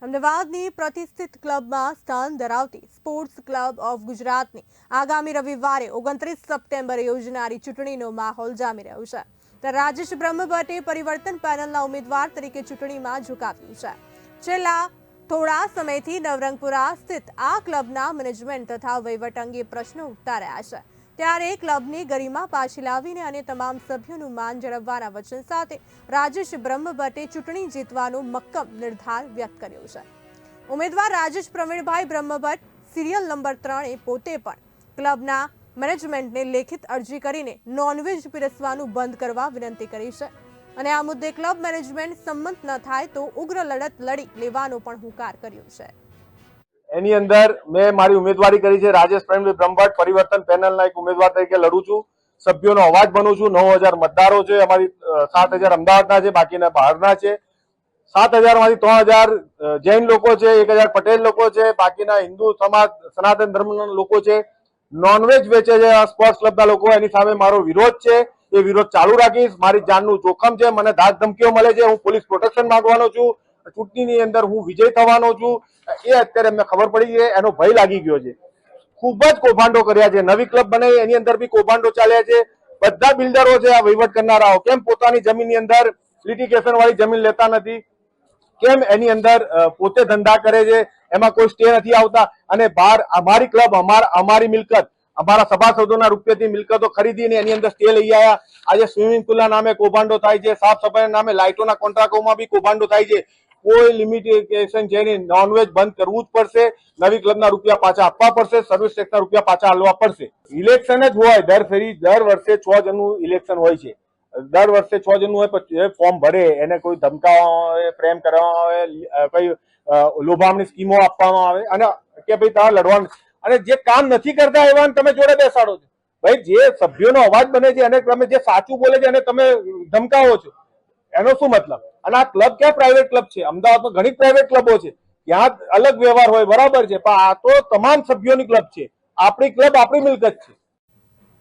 અમદાવાદની પ્રતિષ્ઠિત ક્લબમાં સ્થાન ધરાવતી સ્પોર્ટ્સ ક્લબ ઓફ ગુજરાતની આગામી રવિવારે 29 સપ્ટેમ્બરે યોજનારી ચૂંટણીનો માહોલ જામી રહ્યો છે. ત્યારે રાજેશ બ્રહ્મભટ્ટે પરિવર્તન પેનલના ઉમેદવાર તરીકે ચૂંટણીમાં ઝુકાવ્યું છે. છેલ્લા થોડા સમયથી નવરંગપુરા સ્થિત આ ક્લબના મેનેજમેન્ટ તથા વહીવટ અંગે પ્રશ્નો ઉઠતા રહ્યા છે. ત્યારે ક્લબની ગરિમા પાછી લાવીને અને તમામ સભ્યોનું માન જળવવાના વચન સાથે રાજેશ બ્રહ્મભટ્ટે ચૂંટણી જીતવાનો મક્કમ નિર્ધાર વ્યક્ત કર્યો છે. ઉમેદવાર રાજેશ પ્રવીણભાઈ બ્રહ્મભટ્ટ સિરિયલ નંબર 3 એ પોતે પણ ક્લબના મેનેજમેન્ટને લેખિત અરજી કરીને નોનવેજ પીરસવાનું બંધ કરવા વિનંતી કરી છે અને આ મુદ્દે ક્લબ મેનેજમેન્ટ સંમત ન થાય તો ઉગ્ર લડત લડી લેવાનો પણ હુંકાર કર્યો છે. એની અંદર મેં મારી ઉમેદવારી કરી છે. રાજેશ પ્રવીણભાઈ બ્રહ્મભટ્ટ પરિવર્તન પેનલના એક ઉમેદવાર તરીકે લડું છું. સભ્યોનો અવાજ બનું છું. 9000 મતદારો છે. અમારી 7000 અમદાવાદના છે, બાકીના બહારના છે. 7000 માંથી 3000 જૈન લોકો છે, 1000 પટેલ લોકો છે, બાકીના હિન્દુ સમાજ સનાતન ધર્મના લોકો છે. નોનવેજ વેચે છે સ્પોર્ટ્સ ક્લબના લોકો, એની સામે મારો વિરોધ છે. એ વિરોધ ચાલુ રાખીશ. મારી જાનનું જોખમ છે. મને ધાક ધમકીઓ મળે છે. હું પોલીસ પ્રોટેક્શન માંગવાનો છું. ચૂંટણીની અંદર હું વિજય થવાનો છું. એ અત્યારે અમને ખબર પડી છે. એનો ભય લાગી ગયો છે. ખૂબ જ કૌભાંડો કર્યા છે. નવી ક્લબ બનાવી એની અંદર બી કૌભાંડો ચાલ્યા છે. બધા બિલ્ડરો છે આ વહીવટ કરનારાઓ. કેમ પોતાની જમીનની અંદર લિટિગેશન વાળી જમીન લેતા નથી? કેમ એની અંદર પોતે ધંધા કરે છે? એમાં કોઈ સ્ટે નથી આવતા. અને બહાર અમારી ક્લબ અમારી મિલકત, અમારા સભાસદોના રૂપિયાથી મિલકતો ખરીદીને એની અંદર સ્ટે લઈ આવ્યા. આજે સ્વિમિંગ પુલના નામે કૌભાંડો થાય છે. સાફ સફાઈના નામે લાઇટોના કોન્ટ્રાક્ટોમાં બી કૌભાંડો થાય છે. કોઈ લિમિટેશન છે નહીં. નોનવેજ બંધ કરવું જ પડશે. નવી ક્લબના રૂપિયા પાછા આપવા પડશે. સર્વિસ ટેક્સના રૂપિયા પાછા આપવા પડશે. ઇલેક્શન જ હોય દર વર્ષે 6 જણનું ઇલેક્શન હોય છે. દર વર્ષે 6 જણનું હોય, પછી ફોર્મ ભરે, એને કોઈ ધમકાવવામાં આવે, પ્રેમ કરવામાં આવે, કઈ લોભામણી સ્કીમો આપવામાં આવે અને કે ભાઈ તારે લડવાનું. અને જે કામ નથી કરતા એવા તમે જોડે બેસાડો છો. ભાઈ જે સભ્યોનો અવાજ બને છે અને તમે જે સાચું બોલે છે અને તમે ધમકાવો છો, એનો શું મતલબ? અને આ ક્લબ ક્યાં પ્રાઇવેટ ક્લબ છે? અમદાવાદમાં ઘણી પ્રાઇવેટ ક્લબો છે, ત્યાં અલગ વ્યવહાર હોય, બરાબર છે, પણ આ તો તમામ સભ્યોની ક્લબ છે. આપણી ક્લબ આપણી મિલકત છે.